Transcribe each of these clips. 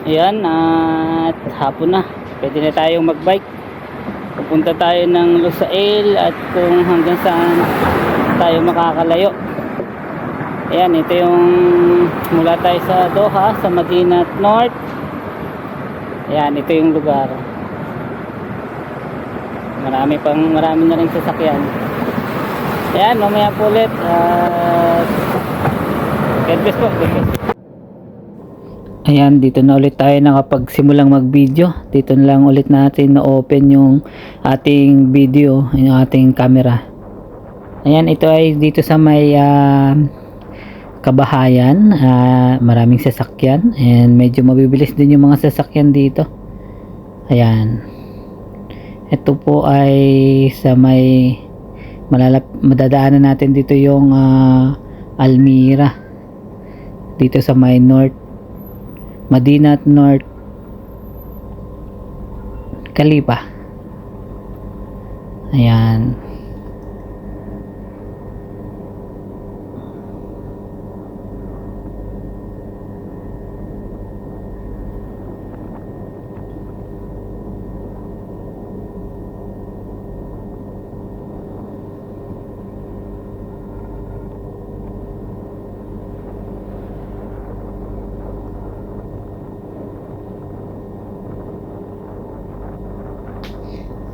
Ayan, at hapon na. Pwede na tayong magbike. Pupunta tayo ng Lusail at kung hanggang saan tayo makakalayo. Ayan, ito yung mula tayo sa Doha, sa Madinat North. Ayan, ito yung lugar. Marami na rin sasakyan. Ayan, mamaya po ulit. God bless po. God bless. Ayan, dito na ulit tayo nakapagsimulang mag-video. Dito na lang ulit natin na-open yung ating video, yung ating camera. Ayan, ito ay dito sa may Kabahayan. Maraming sasakyan and medyo mabibilis din yung mga sasakyan dito. Ayan. Ito po ay sa may madadaanan natin dito yung Almira. Dito sa may North Madinat North Khalifa. Ayan.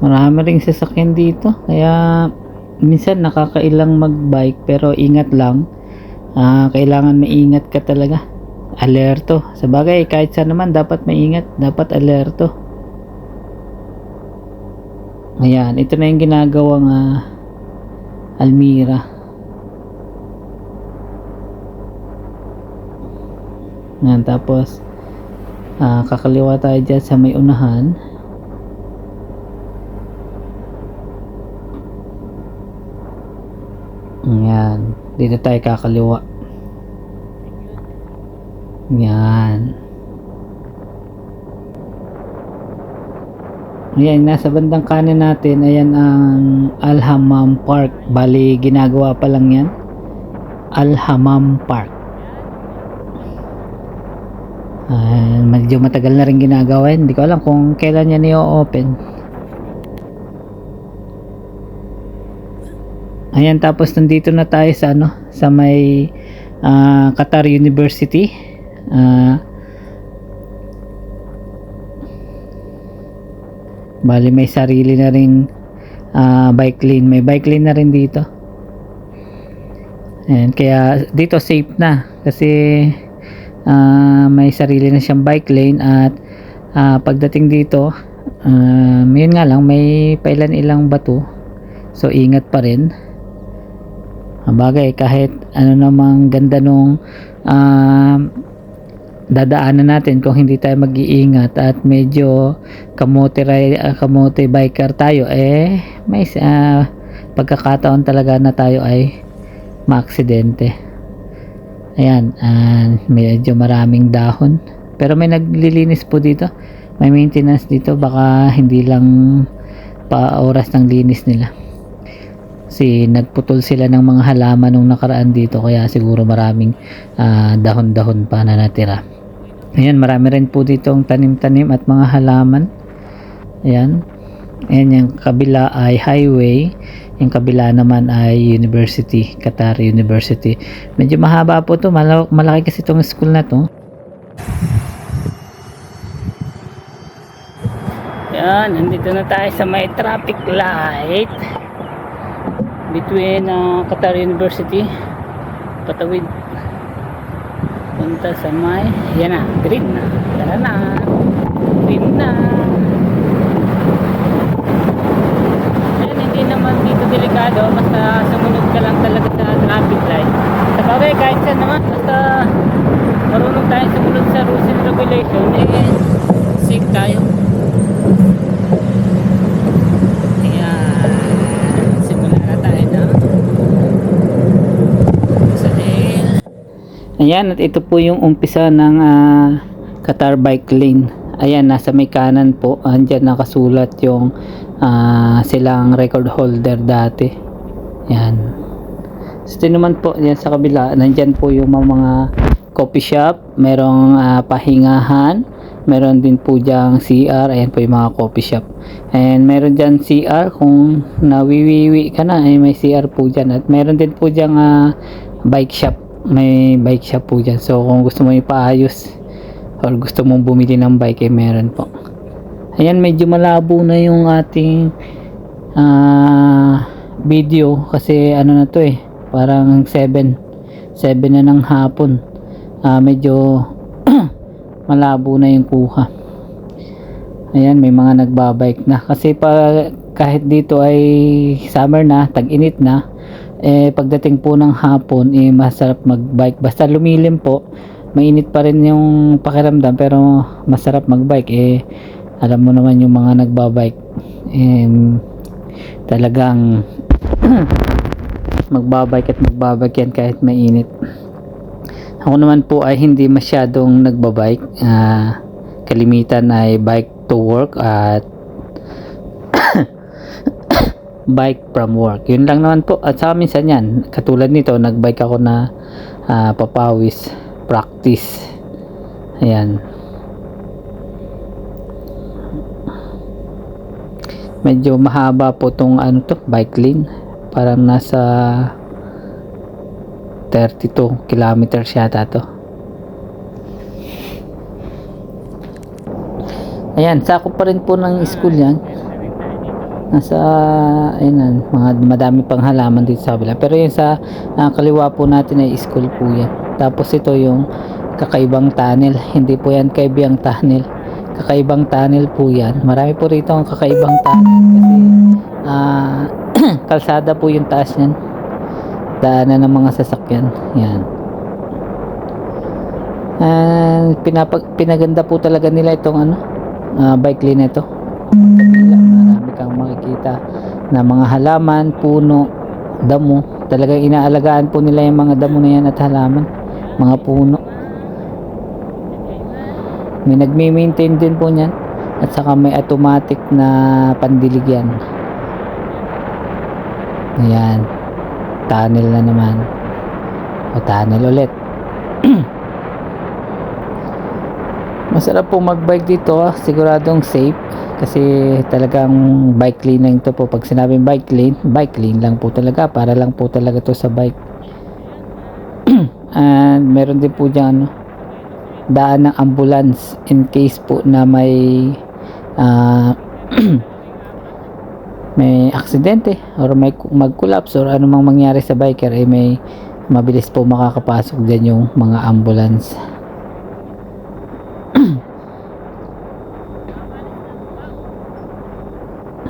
Marami ring sasakyan dito, kaya minsan nakakailang magbike, pero ingat lang. Kailangan maingat ka talaga, alerto. Sa bagay, kahit saan naman dapat maingat, dapat alerto. Ayan, ito na yung ginagawang Almira. Ayan, tapos kakaliwa tayo dyan sa may unahan. Ayan, dito tayo kakaliwa. Ayan. Ayan, nasa bandang kanan natin, ayan ang Al Hammam Park. Bali, ginagawa pa lang yan. Al Hammam Park. Medyo matagal na rin ginagawa. Hindi ko alam kung kailan yan i-open. Ayan, tapos nandito na tayo sa sa may Qatar University. Bali, may sarili na ring bike lane. May bike lane na rin dito. Ayan, kaya dito safe na kasi may sarili na siyang bike lane. At pagdating dito, yun nga lang, may pailan-ilang bato, so ingat pa rin. Bagay, kahit ano namang ganda nung dadaanan natin, kung hindi tayo mag-iingat at medyo kamote biker tayo, may pagkakataon talaga na tayo ay maaksidente. Ayan, medyo maraming dahon, pero may naglilinis po dito, may maintenance dito. Baka hindi lang pa oras ng linis nila, kasi nagputol sila ng mga halaman nung nakaraan dito, kaya siguro maraming dahon-dahon pa na natira. Ayan, marami rin po ditong tanim-tanim at mga halaman. Ayan. Ayan, yung kabila ay highway, yung kabila naman ay university, Qatar University. Medyo mahaba po to, malaki kasi itong school na to. Ayan, nandito na tayo sa may traffic light between Qatar University, patawid punta sa may, yan na, green na, tara na, green na. Ayan, hindi naman dito delikado, basta sumunod ka lang talaga sa traffic light. Sa bagay, kahit saan naman, basta marunong tayo sumunod sa rules and regulation, safe tayo. Ayan, at ito po yung umpisa ng Qatar bike lane. Ayan, nasa may kanan po, andyan nakasulat yung silang record holder dati. Ayan. So ito naman po, yan sa kabila, nandyan po yung mga coffee shop, merong pahingahan, meron din po diyang CR. Ayan po yung mga coffee shop, and meron dyan CR kung nawiwiwi ka na, ay may CR po dyan. At meron din po dyan bike shop, may bike shop po dyan. So kung gusto mo ipaayos or gusto mong bumili ng bike, meron po. Ayan, medyo malabo na yung ating video kasi ano na to parang 7 na ng hapon. Medyo malabo na yung kuha. Ayan, may mga nagbabike na kasi kahit dito ay summer na, tag-init na, pagdating po ng hapon masarap magbike. Basta lumilim po, mainit pa rin yung pakiramdam pero masarap magbike. Alam mo naman yung mga nagbabike, talagang magbabike yan kahit mainit. Ako naman po ay hindi masyadong nagbabike. Kalimitan ay bike to work at bike from work. Yun lang naman po. At saka minsan yan, katulad nito, nagbike ako na papawis practice. Ayan. Medyo mahaba po tong bike lane. Parang nasa 32 kilometers yata to. Ayan, sakop pa rin po ng school yan. Nasa, ayan, madami pang halaman dito sa kabila. Pero yun sa kaliwa po natin ay school po yan. Tapos ito yung kakaibang tunnel. Hindi po yan kaibang tunnel. Kakaibang tunnel po yan. Marami po rito ang kakaibang tunnel kasi kalsada po yung taas yan. Daanan ng mga sasakyan. Yan. Pinaganda po talaga nila itong bike lane ito. Marami kang makikita na mga halaman, puno, damo. Talagang inaalagaan po nila yung mga damo na yan at halaman, mga puno. May nagme-maintain din po niyan. At saka may automatic na pandilig yan. Ayan. Tunnel na naman. O tunnel ulit. Masarap po magbike dito. Siguradong safe. Kasi talagang bike lane lang ito po. Pag sinabing bike lane lang po talaga. Para lang po talaga to sa bike. And meron din po dyan daan ng ambulance in case po na may may aksidente or may mag-collapse or anumang mangyari sa biker, may mabilis po makakapasok dyan yung mga ambulance.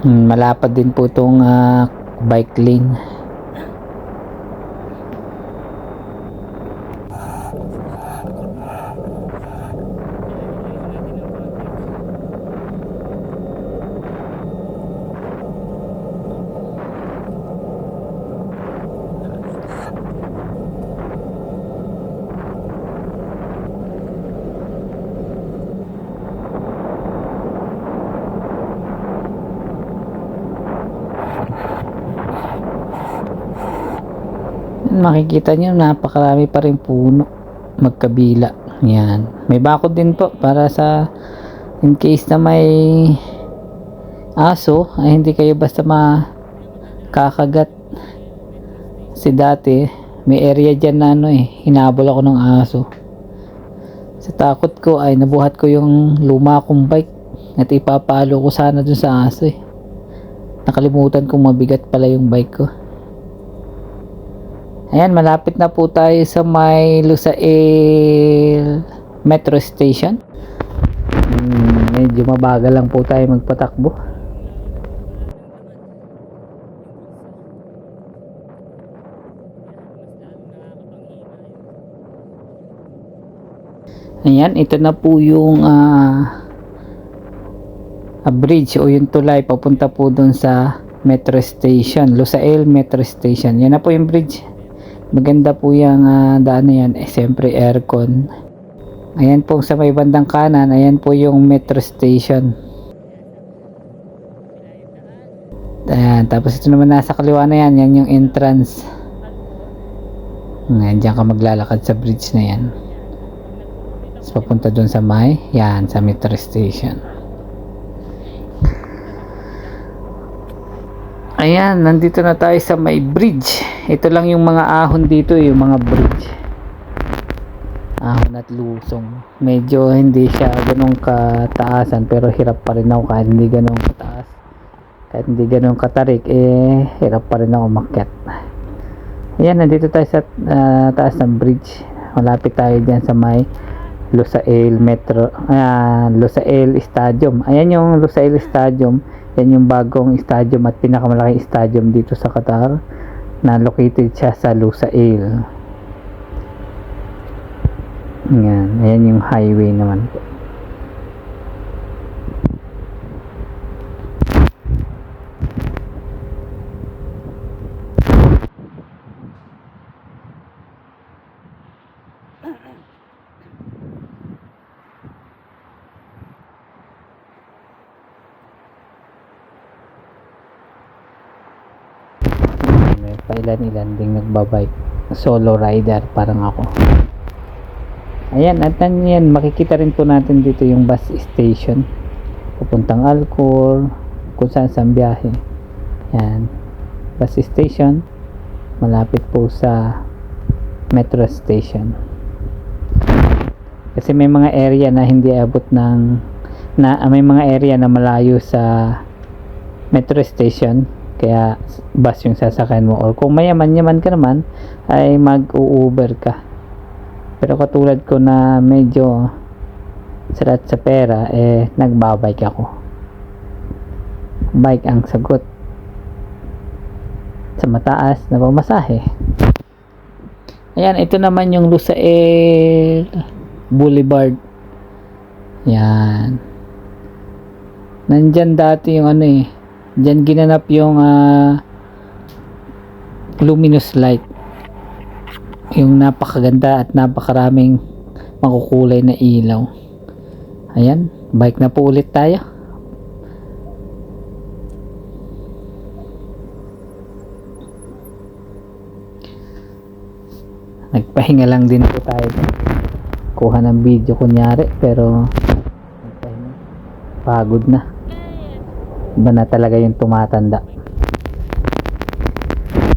Malapad din po itong bike lane. Makikita nyo napakarami pa rin puno magkabila. Yan, may bakod din po para sa in case na may aso ay hindi kayo basta makakagat. Si dati may area dyan na hinabol ako ng aso. Sa takot ko ay nabuhat ko yung luma kong bike at ipapalo ko sana dun sa aso. Nakalimutan kong mabigat pala yung bike ko. Ayan, malapit na po tayo sa may Lusail Metro Station. Medyo mabagal lang po tayo magpatakbo. Ayan, ito na po yung bridge o yung tulay papunta po dun sa Metro Station, Lusail Metro Station. Yan na po yung bridge. Maganda po yung daan na yan. Siyempre aircon. Ayan po sa may bandang kanan. Ayan po yung Metro Station. Ayan. Tapos ito naman nasa kaliwa na yan. Yan yung entrance. Ayan, dyan ka maglalakad sa bridge na yan. Tapos papunta dun sa yan, sa metro station. Ayan, nandito na tayo sa may bridge. Ito lang yung mga ahon dito, yung mga bridge. Ahon at lusong. Medyo hindi siya ganun kataasan, pero hirap pa rin ako kahit hindi ganun kataas. Kahit hindi ganun katarik, hirap pa rin ako umakyat. Ayan, nandito tayo sa taas ng bridge. Malapit tayo dyan sa may Lusail Metro, Lusail Stadium. Ayan yung Lusail Stadium. Yan yung bagong stadium at pinakamalaking stadium dito sa Qatar, na located siya sa Lusail. Ayan yung highway naman po. May pailan-ilan ding nagbabike, solo rider parang ako. Ayan, at yan, makikita rin po natin dito yung bus station papuntang Alcor, kung saan biyahe. Yan, bus station malapit po sa metro station. Kasi may mga area na hindi abot may mga area na malayo sa metro station, kaya bus yung sasakyan mo, or kung mayaman-yaman ka naman ay mag-u-Uber ka. Pero katulad ko na medyo salat sa pera, nagbabike ako. Bike ang sagot sa mataas na pamasahe. Ayan, ito naman yung Lusail Boulevard. Yan, nandyan dati yung dyan ginanap yung luminous light, yung napakaganda at napakaraming makukulay na ilaw. Ayan, bike na po ulit tayo. Nagpahinga lang din po tayo, kuha ng video kunyari, pero pagod na. Iba na talaga yung tumatanda.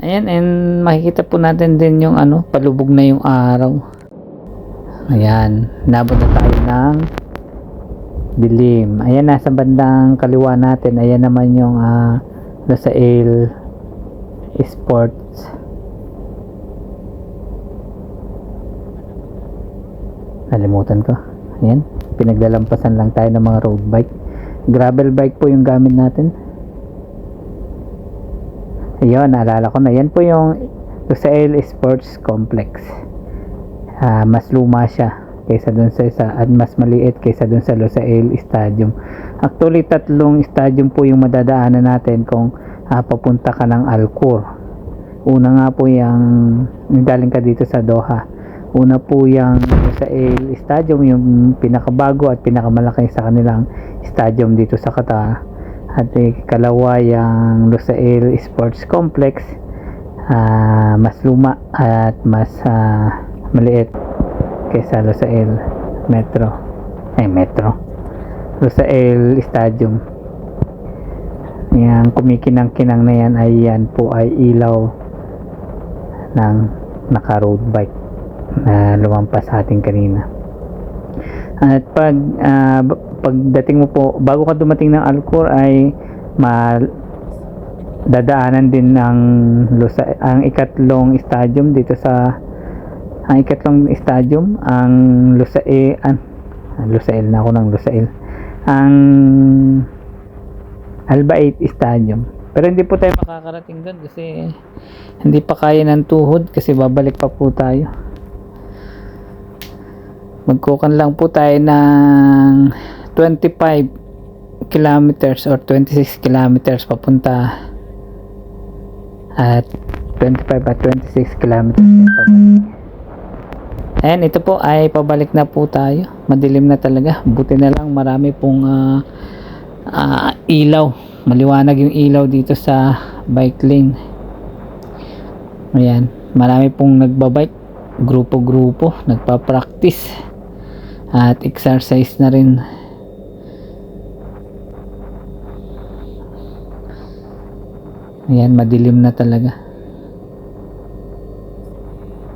Ayan, and makikita po natin din yung palubog na yung araw. Ayan, nabot na tayo ng dilim. Ayan, nasa bandang kaliwa natin, ayan naman yung Lusail Sports. Nalimutan ko. Ayan, pinaglalampasan lang tayo ng mga road bike. Gravel bike po yung gamit natin. Ayun, naalala ko na. Yan po yung Lusail Sports Complex. Mas luma siya kaysa dun sa isa, at mas maliit kaysa dun sa Lusail Stadium. Actually, 3 stadium po yung madadaanan natin kung papunta ka ng Alcor. Una nga po yung galing ka dito sa Doha. Una po yung Lusail Stadium, yung pinakabago at pinakamalaki sa kanilang stadium dito sa Qatar. At ikalawa yung Lusail Sports Complex, mas luma at mas maliit kaysa Lusail Lusail Stadium. Yung kumikinang-kinang na yan ay ilaw ng naka road bike na lumampas sa ating kanina. At pagdating mo po, bago ka dumating ng Alcor, ay dadaanan din ng ang ikatlong stadium dito sa ang Lusail na ako ng Lusail, ang Al-Bait Stadium. Pero hindi po tayo makakarating doon kasi hindi pa kaya ng tuhod, kasi babalik pa po tayo. Magkukan lang po tayo ng 25 kilometers or 26 kilometers papunta, at 25 at 26 kilometers pabalik. And ito po ay pabalik na po tayo. Madilim na talaga. Buti na lang marami pong ilaw. Maliwanag yung ilaw dito sa bike lane. Ayan, marami pong nagbabike, grupo-grupo, nagpa-practice. at exercise na rin. Ayan, madilim na talaga.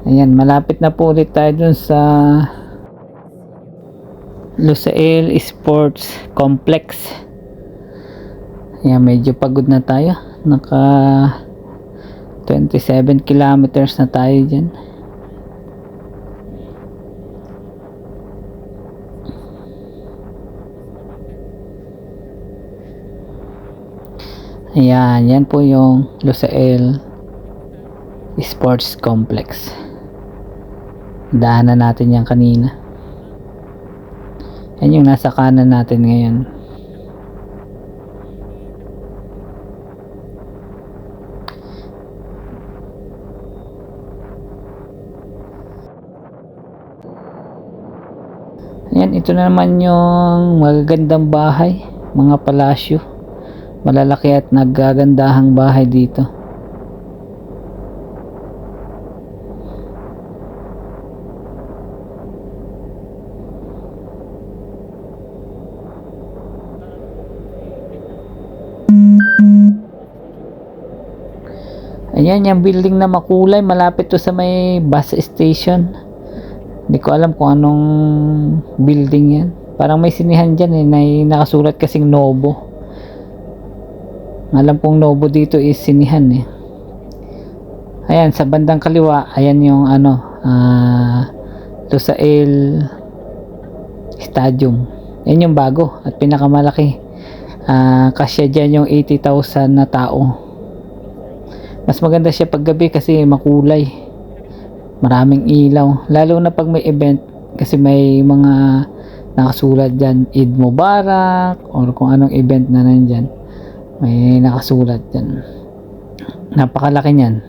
Ayan, malapit na po ulit tayo dun sa Lusail Sports Complex. Ayan, medyo pagod na tayo. Naka 27 kilometers na tayo dyan. Ayan, yan po yung Lusail Sports Complex. Daanan natin yan kanina. Yan yung nasa kanan natin ngayon. Ayan, ito na naman yung magagandang bahay, mga palasyo. Malalaki at nagagandahang bahay dito. Ayan, yung building na makulay, malapit to sa may bus station. Hindi ko alam kung anong building yan. Parang may sinihan dyan nakasulat kasing Novo. Alam kong Novo dito is sinihan eh. Ayan, sa bandang kaliwa, ayan yung Lusail Stadium. Ayan yung bago at pinakamalaki. Kasya dyan yung 80,000 na tao. Mas maganda siya pag gabi kasi makulay, maraming ilaw, lalo na pag may event kasi may mga nakasulat dyan, Eid Mubarak or kung anong event na nandyan, may nakasulat dyan. Napakalaki nyan,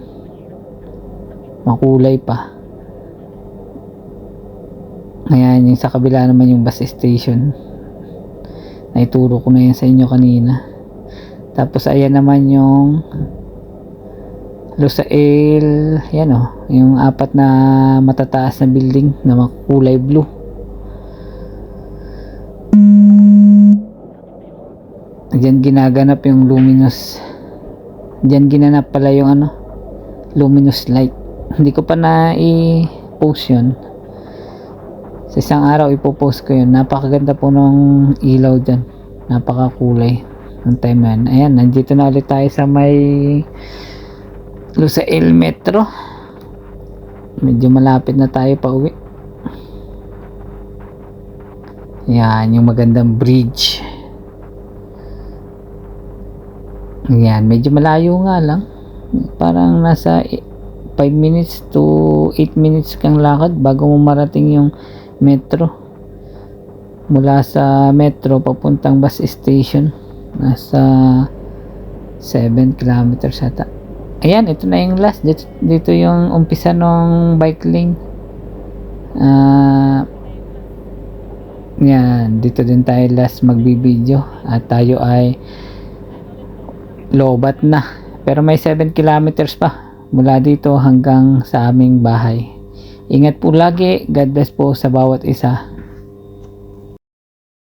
makulay pa. Ayan, yung sa kabila naman yung bus station, naituro ko na yan sa inyo kanina. Tapos ayan naman yung Lusail, yan yung apat na matataas na building na makulay blue. Diyan ginaganap yung luminous. Diyan ginanap pala yung luminous light. Hindi ko pa na i-post yun. Sa isang araw ipopost ko yun. Napakaganda po ng ilaw dyan. Napakakulay ng time na yan. Ayan, nandito na ulit tayo sa may Lusail Metro. Medyo malapit na tayo pa uwi. Yan yung magandang bridge. Yan, medyo malayo nga lang. Parang nasa 5 minutes to 8 minutes kang lakad bago mo marating yung metro. Mula sa metro papuntang bus station, nasa 7 kilometers ata. Ayan, ito na yung last. Dito yung umpisa ng bike lane. Yan, dito din tayo last magbibideo. At tayo ay lobat na. Pero may 7 kilometers pa mula dito hanggang sa aming bahay. Ingat po lagi. God bless po sa bawat isa.